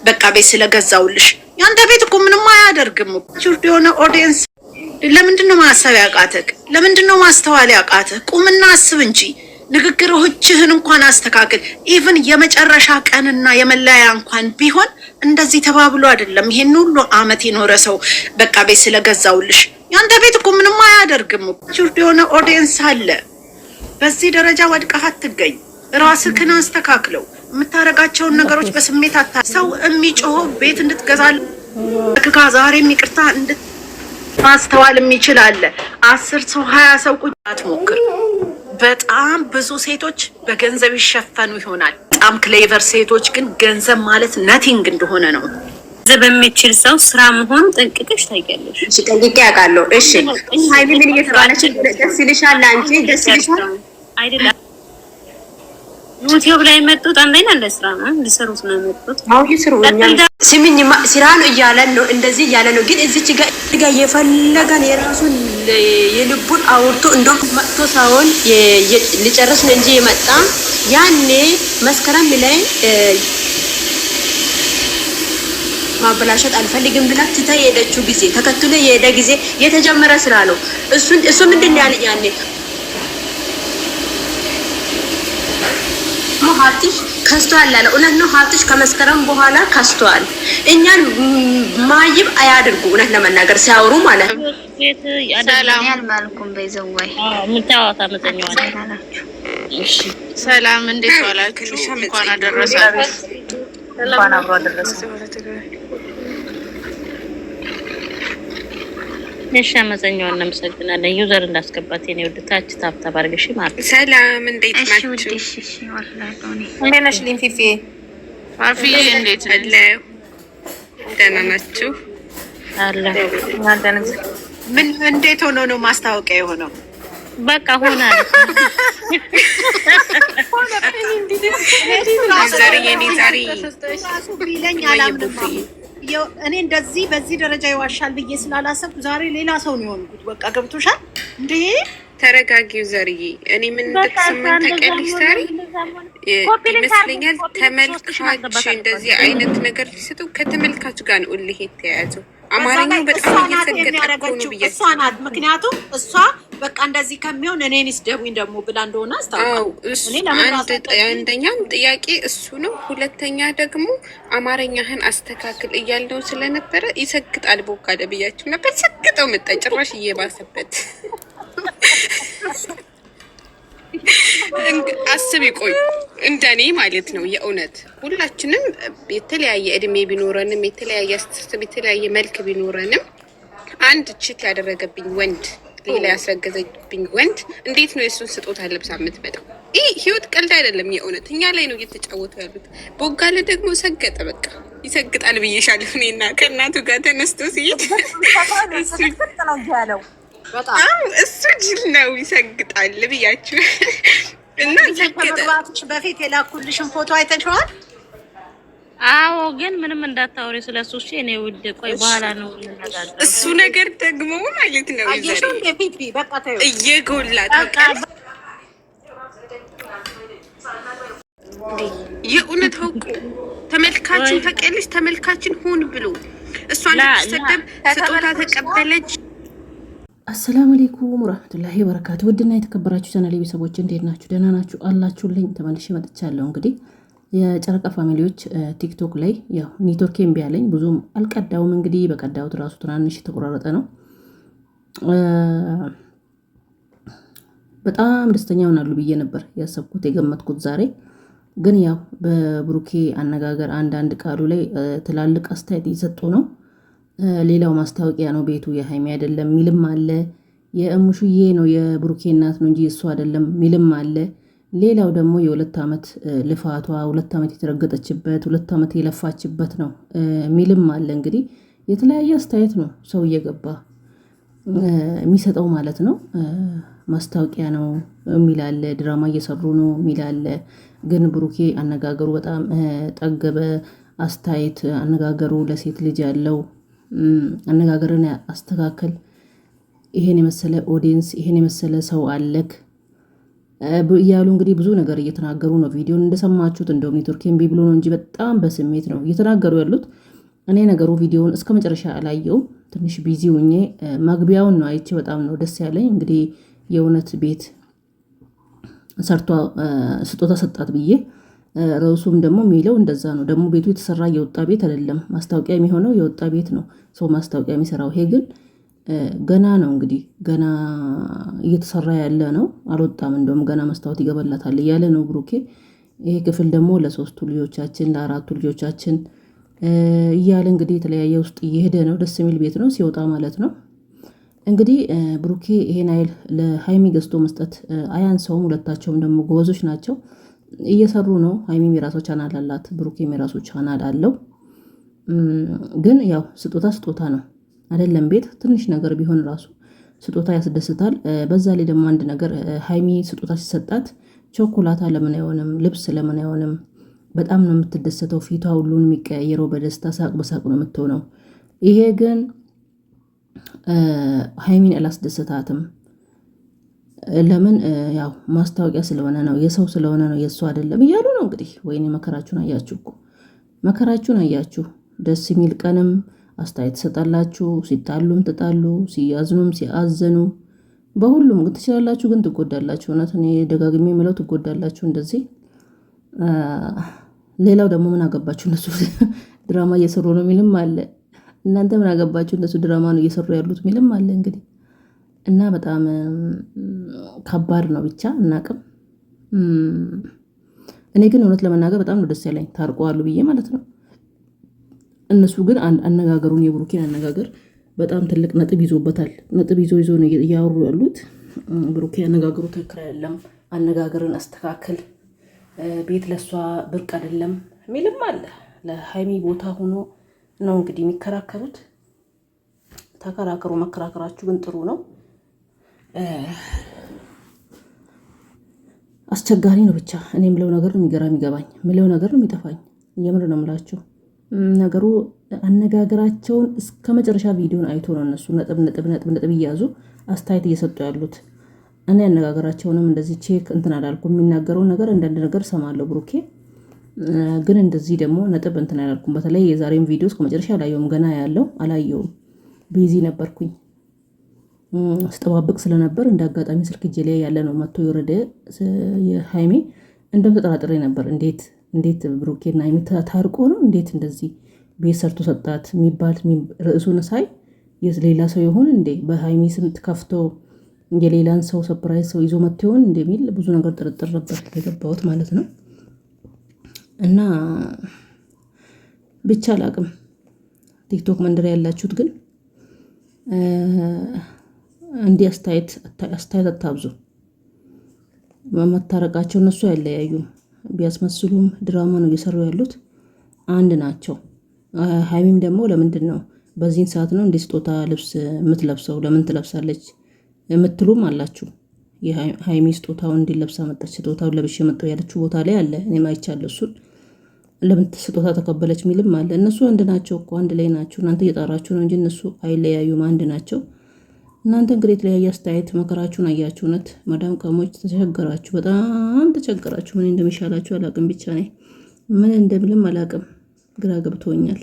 በቃ ቤት ስለገዛውልሽ ያንተ ቤት እኮ ምንም አያደርግም እኮ የሆነ ኦዲየንስ። ለምንድነው ማሰብ ያቃተክ? ለምንድነው ማስተዋል ያቃተክ? ቁምና አስብ እንጂ ንግግሮችህን እንኳን አስተካክል። ኢቭን የመጨረሻ ቀንና የመለያ እንኳን ቢሆን እንደዚህ ተባብሎ አይደለም ይሄን ሁሉ አመት የኖረ ሰው በቃ ቤት ስለገዛውልሽ ያንተ ቤት እኮ ምንም አያደርግም እኮ የሆነ ኦዲየንስ አለ። በዚህ ደረጃ ወድቀህ አትገኝ። ራስህን አስተካክለው። የምታረጋቸውን ነገሮች በስሜት አታ ሰው የሚጮኸው ቤት እንድትገዛል ዛሬም ይቅርታ ማስተዋል የሚችል አለ። 10 ሰው 20 ሰው ቁጭ አትሞክር። በጣም ብዙ ሴቶች በገንዘብ ይሸፈኑ ይሆናል። በጣም ክሌቨር ሴቶች ግን ገንዘብ ማለት ነቲንግ እንደሆነ ነው። ገንዘብ የሚችል ሰው ስራ መሆን ጠንቅቀሽ ታውቂያለሽ? እሺ ጠንቅቄ አውቃለሁ። እሺ ሃይሚ ምን እየተባለች ደስ ይልሻል? አንቺ ደስ ይልሻል አይደለም? ዩቲዩብ ላይ መጡት አንደኛ ለስራ ነው ሊሰሩት ነው መጡት። አው ይስሩ። ሲሚኝ ስራ ነው እያለን ነው እንደዚህ እያለ ነው። ግን እዚች ጋር የፈለገን የራሱን የልቡን አውርቶ እንደው መጥቶ ሳይሆን ሊጨርስ ነው እንጂ የመጣ ያኔ መስከረም ላይ ማበላሸት አልፈልግም ብላ ትታ የሄደችው ጊዜ ተከትሎ የሄደ ጊዜ የተጀመረ ስራ ነው። እሱ ምንድን ያለ ያኔ ሀብትሽ ከስቷል አለ። እውነት ነው። ሀብትሽ ከመስከረም በኋላ ከስቷል። እኛን ማይብ አያድርጉ። እውነት ለመናገር ሲያወሩ ማለት ነው። ሰላም አልማልኩም በዘዋይ ምታዋታ መተኛው እሺ ሰላም፣ እንዴት ዋላችሁ? እንኳን አደረሳችሁ። እንኳን አብሮ አደረሰ። እሺ አመሰግናለሁ። እናመሰግናለን። ዩዘር እንዳስገባት የኔ ወደ ታች ታብታብ አድርገሽ ማለት ሰላም፣ እንዴት ናችሁ? እሺ እሺ ወላሂ እንዴት ነሽ ሊንፊፊ? አፊ እንዴት ነሽ? ደህና ናችሁ? አለ ምን እንዴት ሆኖ ነው ማስታወቂያ የሆነው? በቃ ሆነ እኔ እንደዚህ በዚህ ደረጃ ይዋሻል ብዬ ስላላሰብኩ ዛሬ ሌላ ሰው ነው የሆንኩት። በቃ ገብቶሻል እንዴ? ተረጋጊው ዘርዬ። እኔ ምን እንደተሰማኝ ታውቂያለሽ? ዛሬ ይመስለኛል ተመልካች እንደዚህ አይነት ነገር ሲሰጡ ከተመልካች ጋር ነው እልህ የተያያዘው። አማርኛው በጣም እየተገጠ ነው ብዬ እሷ ናት። ምክንያቱም እሷ በቃ እንደዚህ ከሚሆን እኔን ይስደቡኝ ደግሞ ብላ እንደሆነ አስታውቃለሁ። አንደኛም ጥያቄ እሱ ነው። ሁለተኛ ደግሞ አማርኛህን አስተካክል እያልነው ስለነበረ ይሰግጣል ቦካደ ብያችሁ ነበር። ሰግጠው መጣ ጭራሽ እየባሰበት። አስብ ይቆይ እንደኔ ማለት ነው። የእውነት ሁላችንም የተለያየ እድሜ ቢኖረንም የተለያየ አስተሳሰብ የተለያየ መልክ ቢኖረንም አንድ ችት ያደረገብኝ ወንድ ሌላ ያስረገዘብኝ ወንድ እንዴት ነው የሱን ስጦታ ለብሳ የምትመጣው? ይህ ህይወት ቀልድ አይደለም። የእውነት እኛ ላይ ነው እየተጫወቱ ያሉት። ቦጋለ ደግሞ ሰገጠ። በቃ ይሰግጣል ብዬሻለሁ። እኔና ከእናቱ ጋር ተነስቶ ሲሄድ እሱ ጅል ነው ይሰግጣል ብያችሁ እና ከመግባትሽ በፊት የላኩልሽን ፎቶ አይተሽዋል? አዎ፣ ግን ምንም እንዳታወሪ ስለሱ። እሺ እኔ ውድ ቆይ በኋላ ነው እንነጋገር። እሱ ነገር ደግሞ ማለት ነው አየሽው የፊት በቃ ታዩ እየጎላ ታውቃለህ። የእውነት አውቁ ተመልካችን ታውቂያለሽ። ተመልካችን ሆን ብሎ እሷን ተሰደብ ስጦታ ተቀበለች። አሰላሙ አለይኩም ወራህመቱላሂ ወበረካቱ። ውድና የተከበራችሁ ቻናሌ ቤተሰቦች እንዴት ናችሁ? ደህና ናችሁ? አላችሁልኝ? ተመልሼ መጥቻለሁ። እንግዲህ የጨረቃ ፋሚሊዎች ቲክቶክ ላይ ያው ኔትወርክ እምቢ አለኝ፣ ብዙም አልቀዳውም። እንግዲህ በቀዳውት ራሱ ትናንሽ የተቆራረጠ ነው። በጣም ደስተኛ ሆናሉ ብዬ ነበር ያሰብኩት የገመትኩት ዛሬ። ግን ያው በብሩኬ አነጋገር አንዳንድ ቃሉ ላይ ትላልቅ አስተያየት እየሰጡ ነው። ሌላው ማስታወቂያ ነው ቤቱ የሃይሚ አይደለም ሚልም አለ። የእሙሽዬ ነው የብሩኬ እናት ነው እንጂ እሱ አይደለም ሚልም አለ። ሌላው ደግሞ የ2 ዓመት ልፋቷ 2 ዓመት የተረገጠችበት 2 ዓመት የለፋችበት ነው ሚልም አለ። እንግዲህ የተለያየ አስተያየት ነው ሰው እየገባ የሚሰጠው ማለት ነው። ማስታወቂያ ነው ሚላለ፣ ድራማ እየሰሩ ነው ሚላለ። ግን ብሩኬ አነጋገሩ በጣም ጠገበ። አስተያየት አነጋገሩ ለሴት ልጅ ያለው አነጋገርን አስተካከል። ይሄን የመሰለ ኦዲየንስ ይሄን የመሰለ ሰው አለክ። እያሉ እንግዲህ ብዙ ነገር እየተናገሩ ነው። ቪዲዮን እንደሰማችሁት እንደውም ኔትወርክ እምቢ ብሎ ነው እንጂ በጣም በስሜት ነው እየተናገሩ ያሉት። እኔ ነገሩ ቪዲዮውን እስከ መጨረሻ አላየውም። ትንሽ ቢዚ ሆኜ መግቢያውን ነው አይቼ በጣም ነው ደስ ያለኝ። እንግዲህ የእውነት ቤት ሰርቷ ስጦታ ሰጣት ብዬ ርዕሱም ደግሞ የሚለው እንደዛ ነው። ደግሞ ቤቱ የተሰራ የወጣ ቤት አይደለም። ማስታወቂያ የሚሆነው የወጣ ቤት ነው ሰው ማስታወቂያ የሚሰራው። ይሄ ግን ገና ነው እንግዲህ ገና እየተሰራ ያለ ነው። አልወጣም። እንደውም ገና መስታወት ይገባላታል እያለ ነው ብሩኬ። ይሄ ክፍል ደግሞ ለ3ቱ ልጆቻችን ለ4ቱ ልጆቻችን እያለ እንግዲህ የተለያየ ውስጥ እየሄደ ነው። ደስ የሚል ቤት ነው ሲወጣ ማለት ነው። እንግዲህ ብሩኬ ይሄን አይል ለሃይሚ ገዝቶ መስጠት አያንሰውም። ሁለታቸውም ደግሞ ጎበዞች ናቸው፣ እየሰሩ ነው። ሃይሚም የራሷ ቻናል አላት፣ ብሩኬም የራሱ ቻናል አለው። ግን ያው ስጦታ ስጦታ ነው አይደለም። ቤት ትንሽ ነገር ቢሆን ራሱ ስጦታ ያስደስታል። በዛ ላይ ደግሞ አንድ ነገር ሃይሚ ስጦታ ሲሰጣት ቾኮላታ ለምን አይሆንም? ልብስ ለምን አይሆንም? በጣም ነው የምትደሰተው። ፊቷ ሁሉን የሚቀያየረው በደስታ ሳቅ በሳቅ ነው የምትሆነው። ይሄ ግን ሃይሚን አላስደሰታትም። ለምን? ያው ማስታወቂያ ስለሆነ ነው፣ የሰው ስለሆነ ነው፣ የእሱ አይደለም እያሉ ነው እንግዲህ። ወይኔ መከራችሁን አያችሁ እኮ መከራችሁን አያችሁ። ደስ የሚል ቀንም አስተያየት ትሰጣላችሁ፣ ሲጣሉም ትጣሉ፣ ሲያዝኑም ሲያዘኑ፣ በሁሉም ግን ትችላላችሁ፣ ግን ትጎዳላችሁ። እውነት እኔ ደጋግሜ የምለው ትጎዳላችሁ እንደዚህ። ሌላው ደግሞ ምን አገባችሁ እነሱ ድራማ እየሰሩ ነው የሚልም አለ። እናንተ ምን አገባችሁ እነሱ ድራማ ነው እየሰሩ ያሉት የሚልም አለ እንግዲህ። እና በጣም ከባድ ነው ብቻ እናቅም። እኔ ግን እውነት ለመናገር በጣም ነው ደስ ያለኝ ታርቀዋሉ ብዬ ማለት ነው። እነሱ ግን አነጋገሩን የብሩኬን አነጋገር በጣም ትልቅ ነጥብ ይዞበታል። ነጥብ ይዞ ነው እያወሩ ያሉት። ብሩኬ አነጋገሩ ትክክል አይደለም፣ አነጋገርን አስተካክል፣ ቤት ለሷ ብርቅ አይደለም የሚልም አለ። ለሃይሚ ቦታ ሆኖ ነው እንግዲህ የሚከራከሩት። ተከራከሩ፣ መከራከራችሁ ግን ጥሩ ነው። አስቸጋሪ ነው ብቻ። እኔ የምለው ነገር ነው የሚገባኝ፣ የምለው ነገር ነው የሚጠፋኝ። የምር ነው የምላችሁ። ነገሩ አነጋገራቸውን እስከ መጨረሻ ቪዲዮን አይቶ ነው እነሱ ነጥብ እያዙ አስተያየት እየሰጡ ያሉት። እኔ አነጋገራቸውንም እንደዚህ ቼክ እንትን አላልኩም። የሚናገረውን ነገር አንዳንድ ነገር ሰማለሁ ብሩኬ፣ ግን እንደዚህ ደግሞ ነጥብ እንትን አላልኩም። በተለይ የዛሬውን ቪዲዮ እስከ መጨረሻ አላየውም፣ ገና ያለው አላየውም። ቢዚ ነበርኩኝ ስጠባብቅ ስለነበር እንደ አጋጣሚ ስልክ እጄ ላይ ያለ ነው መጥቶ የወረደ የሃይሜ። እንደውም ተጠራጥሬ ነበር እንዴት ብሩኬና ሃይሜ ታርቆ ነው እንዴት እንደዚህ ቤት ሰርቶ ሰጣት የሚባል ርዕሱን ሳይ ሌላ ሰው ይሆን እንዴ በሃይሜ ስም ከፍቶ የሌላን ሰው ሰርፕራይዝ ሰው ይዞ መጥቶ ይሆን እንደሚል ብዙ ነገር ጥርጥር ነበር የገባሁት ማለት ነው። እና ብቻ አላቅም። ቲክቶክ መንደር ያላችሁት ግን እንዲህ አስተያየት አታብዙ። መታረቃቸው እነሱ አይለያዩም። ቢያስመስሉም ድራማ ነው እየሰሩ ያሉት። አንድ ናቸው። ሃይሚም ደግሞ ለምንድን ነው በዚህን ሰዓት ነው እንዲህ ስጦታ ልብስ የምትለብሰው ለምን ትለብሳለች የምትሉም አላችሁ። የሃይሚ ስጦታውን እንዲለብሳ መጣች፣ ስጦታውን ለብሼ መጣሁ ያለችው ቦታ ላይ አለ። እኔም አይቻለሁ እሱን። ለምን ስጦታ ተቀበለች የሚልም አለ። እነሱ አንድ ናቸው እኮ አንድ ላይ ናቸው። እናንተ እየጣራችሁ ነው እንጂ እነሱ አይለያዩም፣ አንድ ናቸው። እናንተ እንግዲህ የተለያየ አስተያየት መከራችሁን አያችሁ። እውነት ማዳም ቀሞች ተቸገራችሁ፣ በጣም ተቸገራችሁ። ምን እንደሚሻላችሁ አላቅም። ብቻ ነኝ ምን እንደምልም አላቅም። ግራ ገብቶኛል።